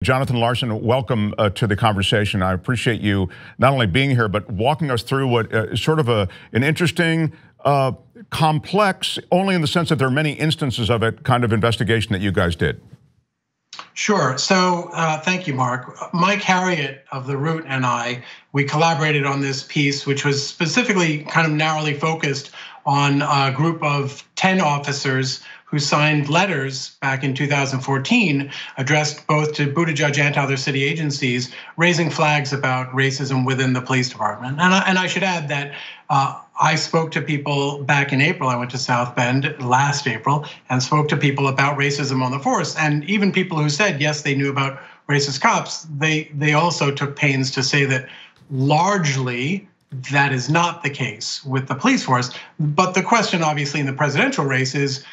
Jonathan Larsen, welcome to the conversation. I appreciate you not only being here, but walking us through what is sort of an interesting, complex, only in the sense that there are many instances of it, kind of investigation that you guys did. Sure. So thank you, Mark. Mike Harriet of The Root and we collaborated on this piece, which was specifically kind of narrowly focused on a group of 10 officers who signed letters back in 2014 addressed both to Buttigieg and to other city agencies, raising flags about racism within the police department. And I should add that I spoke to people back in April. I went to South Bend last April and spoke to people about racism on the force. And even people who said, yes, they knew about racist cops, they also took pains to say that largely that is not the case with the police force. But the question obviously in the presidential race is,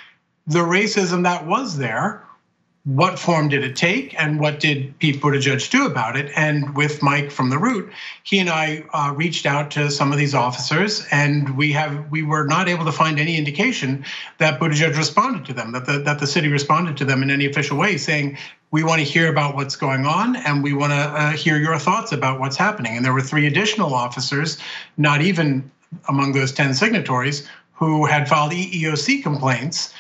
the racism that was there, what form did it take and what did Pete Buttigieg do about it? And with Mike from The Root, he and I reached out to some of these officers and we were not able to find any indication that Buttigieg responded to them, that the city responded to them in any official way, saying, we want to hear about what's going on and we want to hear your thoughts about what's happening. And there were 3 additional officers, not even among those 10 signatories, who had filed EEOC complaints.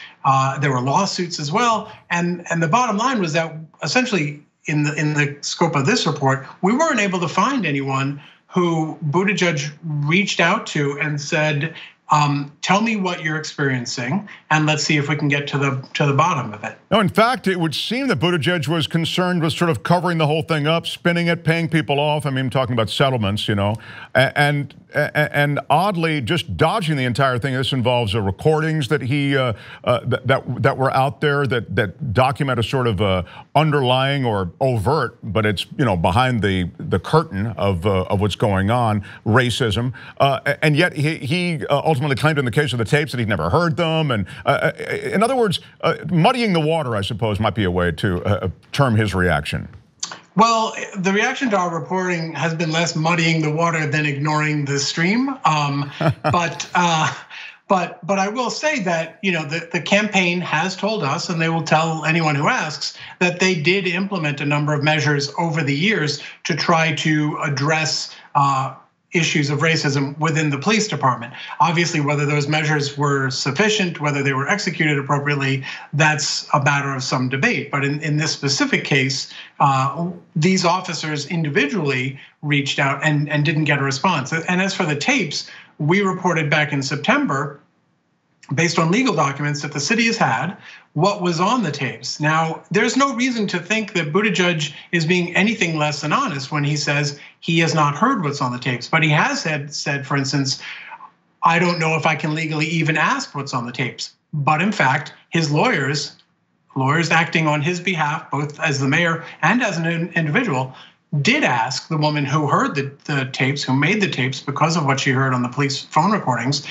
There were lawsuits as well, and the bottom line was that essentially in the scope of this report, we weren't able to find anyone who Buttigieg reached out to and said, tell me what you're experiencing, and let's see if we can get to the bottom of it. No, in fact, it would seem that Buttigieg was concerned with sort of covering the whole thing up, spinning it, paying people off. I mean, I'm talking about settlements, and oddly just dodging the entire thing. This involves recordings that he that were out there that document a sort of underlying or overt, but it's behind the curtain of what's going on, racism, and yet he ultimately claimed in the case of the tapes that he'd never heard them, and in other words, muddying the water, I suppose, might be a way to term his reaction. Well, the reaction to our reporting has been less muddying the water than ignoring the stream. But I will say that the campaign has told us, and they will tell anyone who asks, that they did implement a number of measures over the years to try to address issues of racism within the police department. Obviously, whether those measures were sufficient, whether they were executed appropriately, that's a matter of some debate. But in this specific case, these officers individually reached out and didn't get a response. And as for the tapes, we reported back in September, based on legal documents that the city has had, what was on the tapes. Now, there's no reason to think that Buttigieg is being anything less than honest when he says he has not heard what's on the tapes. But he has said, for instance, I don't know if I can legally even ask what's on the tapes. But in fact, his lawyers acting on his behalf, both as the mayor and as an individual, did ask the woman who heard the tapes, who made the tapes because of what she heard on the police phone recordings.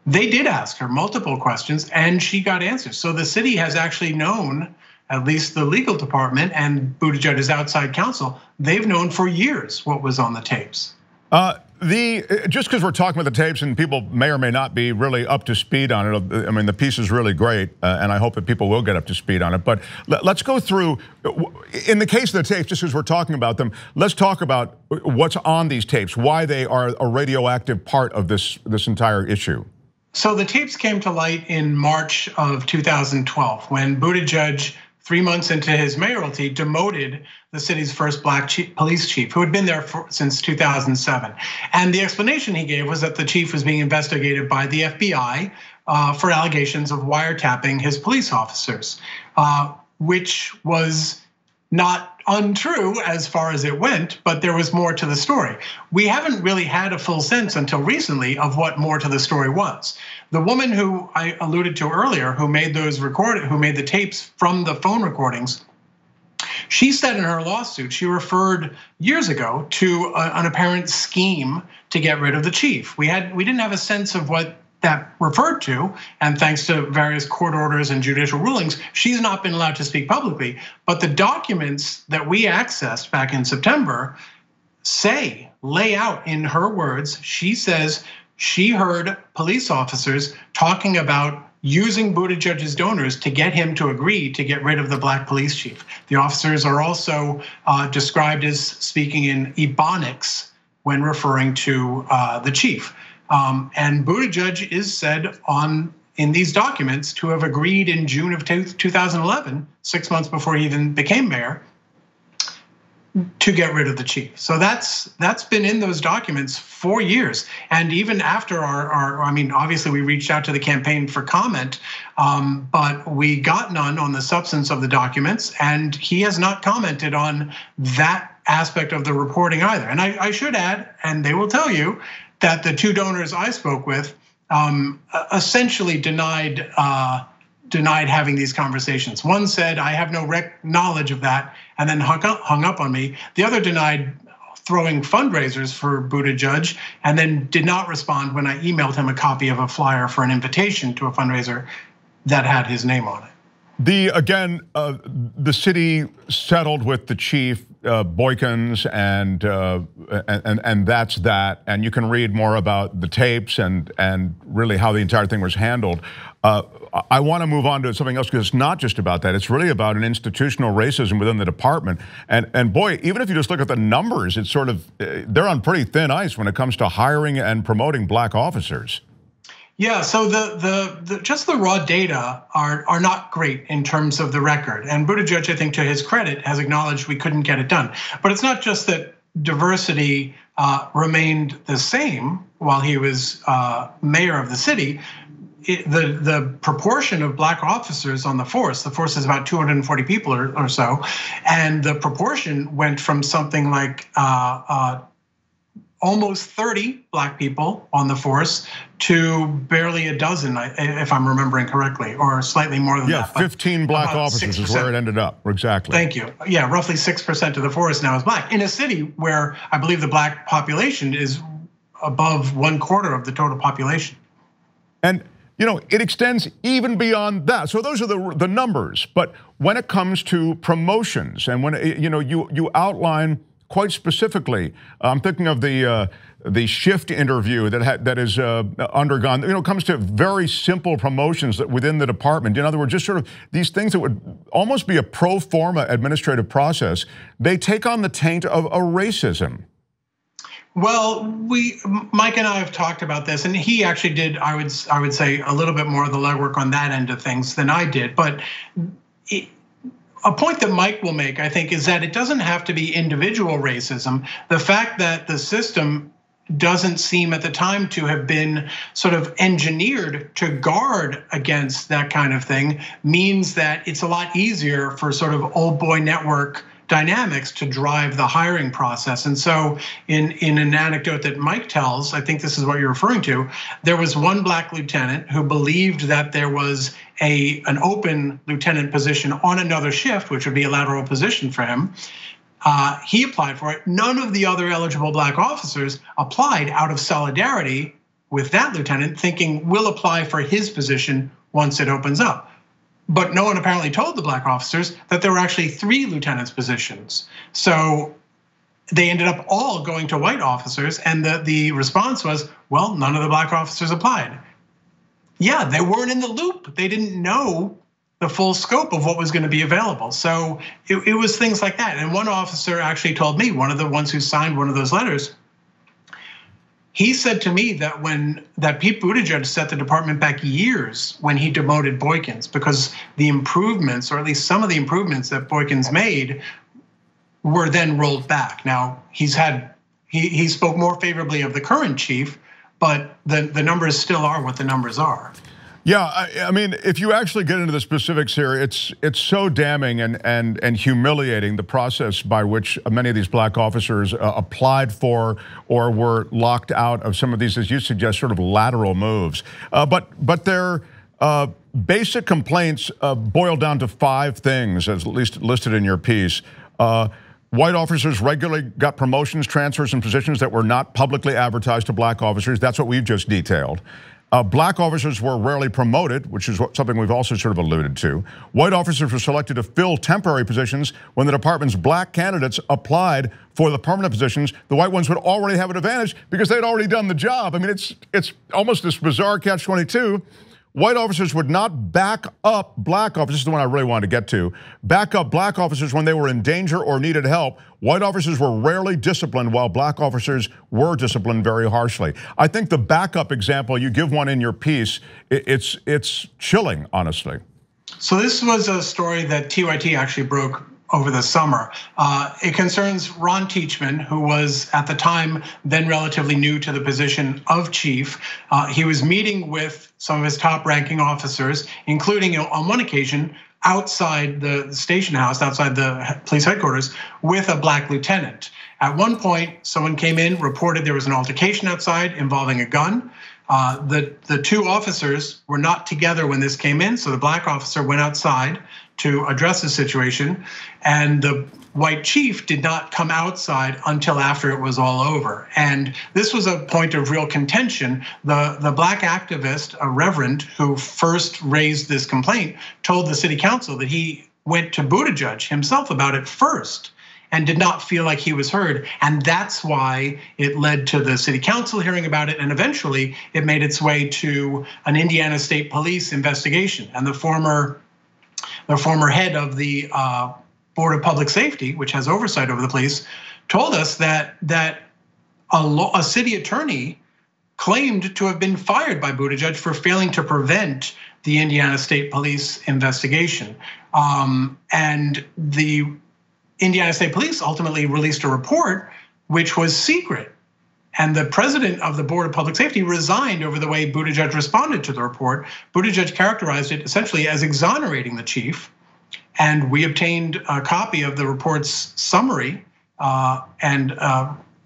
They did ask her multiple questions and she got answers. So the city has actually known, at least the legal department and Buttigieg's outside counsel, they've known for years what was on the tapes. Just because we're talking about the tapes and people may or may not be really up to speed on it. I mean, the piece is really great, and I hope that people will get up to speed on it. But let's go through, in the case of the tapes, just as we're talking about them, let's talk about what's on these tapes, why they are a radioactive part of this entire issue. So the tapes came to light in March of 2012 when Buttigieg, 3 months into his mayoralty, demoted the city's first black police chief, who had been there since 2007. And the explanation he gave was that the chief was being investigated by the FBI for allegations of wiretapping his police officers, which was not untrue as far as it went, but there was more to the story. We haven't really had a full sense until recently of what more to the story was. The woman who I alluded to earlier, who made the tapes from the phone recordings, she said in her lawsuit, she referred years ago to an apparent scheme to get rid of the chief. We didn't have a sense of what that referred to, and thanks to various court orders and judicial rulings, she's not been allowed to speak publicly. But the documents that we accessed back in September lay out in her words, she says she heard police officers talking about using Buttigieg's donors to get him to agree to get rid of the black police chief. The officers are also described as speaking in Ebonics when referring to the chief. And Buttigieg is said in these documents to have agreed in June of 2011, 6 months before he even became mayor, to get rid of the chief. So that's been in those documents for years. And even after I mean, obviously we reached out to the campaign for comment, but we got none on the substance of the documents, and he has not commented on that aspect of the reporting either. And I should add, and they will tell you, that the two donors I spoke with essentially denied having these conversations. One said, I have no knowledge of that, and then hung up on me. The other denied throwing fundraisers for Buttigieg, and then did not respond when I emailed him a copy of a flyer for an invitation to a fundraiser that had his name on it. The city settled with the chief, Boykins, and that's that. And you can read more about the tapes and really how the entire thing was handled. I want to move on to something else, because it's not just about that. It's really about an institutional racism within the department. And boy, even if you just look at the numbers, it's sort of, they're on pretty thin ice when it comes to hiring and promoting black officers. Yeah, so just the raw data are not great in terms of the record. And Buttigieg, I think, to his credit, has acknowledged we couldn't get it done. But it's not just that diversity remained the same while he was mayor of the city. The proportion of black officers on the force is about 240 people or so, and the proportion went from something like almost 30 black people on the force to barely a dozen, if I'm remembering correctly, or slightly more than that. Yeah, 15 black officers 6%. Is where it ended up, exactly. Thank you. Yeah, roughly 6% of the force now is black, in a city where I believe the black population is above 1/4 of the total population. And it extends even beyond that. So those are the numbers. But when it comes to promotions, and when you outline quite specifically, I'm thinking of the shift interview that is undergone. It comes to very simple promotions that within the department. In other words, just sort of these things that would almost be a pro forma administrative process. They take on the taint of a racism. Well, Mike and I have talked about this, and he actually did, I would say, a little bit more of the legwork on that end of things than I did. But a point that Mike will make, I think, is that it doesn't have to be individual racism. The fact that the system doesn't seem at the time to have been sort of engineered to guard against that kind of thing means that it's a lot easier for sort of old boy network dynamics to drive the hiring process. And so in an anecdote that Mike tells, I think this is what you're referring to, there was one black lieutenant who believed that there was an open lieutenant position on another shift, which would be a lateral position for him. He applied for it. None of the other eligible black officers applied out of solidarity with that lieutenant, thinking we'll apply for his position once it opens up. But no one apparently told the black officers that there were actually 3 lieutenants positions. So they ended up all going to white officers, and the response was, well, none of the black officers applied. Yeah, they weren't in the loop. They didn't know the full scope of what was going to be available. So it was things like that. And one officer actually told me, one of the ones who signed one of those letters, he said to me that Pete Buttigieg set the department back years when he demoted Boykins, because the improvements, or at least some of the improvements that Boykins made, were then rolled back. Now he spoke more favorably of the current chief, but the numbers still are what the numbers are. Yeah, I mean, if you actually get into the specifics here, it's so damning and humiliating, the process by which many of these black officers applied for or were locked out of some of these, as you suggest, sort of lateral moves. But their basic complaints boil down to 5 things, as at least listed in your piece. White officers regularly got promotions, transfers, and positions that were not publicly advertised to black officers. That's what we've just detailed. Black officers were rarely promoted, which is something we've also sort of alluded to. White officers were selected to fill temporary positions when the department's black candidates applied for the permanent positions. The white ones would already have an advantage because they'd already done the job. I mean, it's almost this bizarre catch-22. white officers would not back up black officers. This is the one I really wanted to get to. Back up black officers when they were in danger or needed help. White officers were rarely disciplined, while black officers were disciplined very harshly. I think the backup example, you give one in your piece, it's chilling, honestly. So this was a story that TYT actually broke over the summer. It concerns Ron Teachman, who was at the time then relatively new to the position of chief. He was meeting with some of his top ranking officers, including on one occasion outside the station house, outside the police headquarters, with a black lieutenant. At one point, someone came in, reported there was an altercation outside involving a gun. The two officers were not together when this came in, so the black officer went outside to address the situation, and the white chief did not come outside until after it was all over. And this was a point of real contention. The black activist, a reverend who first raised this complaint, told the city council that he went to Buttigieg himself about it first and did not feel like he was heard. And that's why it led to the city council hearing about it. And eventually it made its way to an Indiana State Police investigation. And the former head of the Board of Public Safety, which has oversight over the police, told us that a city attorney claimed to have been fired by Buttigieg for failing to prevent the Indiana State Police investigation. And the Indiana State Police ultimately released a report which was secret. And the president of the Board of Public Safety resigned over the way Buttigieg responded to the report. Buttigieg characterized it essentially as exonerating the chief. And we obtained a copy of the report's summary and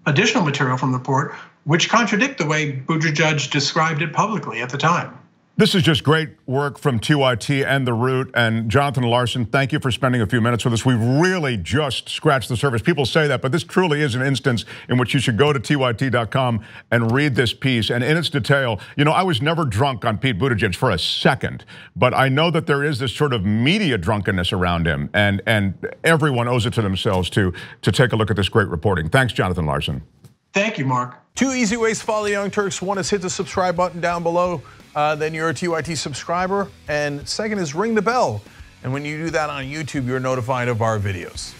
additional material from the report, which contradict the way Buttigieg described it publicly at the time. This is just great work from TYT and The Root. And Jonathan Larsen, thank you for spending a few minutes with us. We've really just scratched the surface. People say that, but this truly is an instance in which you should go to TYT.com and read this piece. And in its detail, you know, I was never drunk on Pete Buttigieg for a second, but I know that there is this sort of media drunkenness around him, and everyone owes it to themselves to take a look at this great reporting. Thanks, Jonathan Larsen. Thank you, Mark. 2 easy ways to follow the Young Turks. One is hit the subscribe button down below. Then you're a TYT subscriber. And second is ring the bell. And when you do that on YouTube, you're notified of our videos.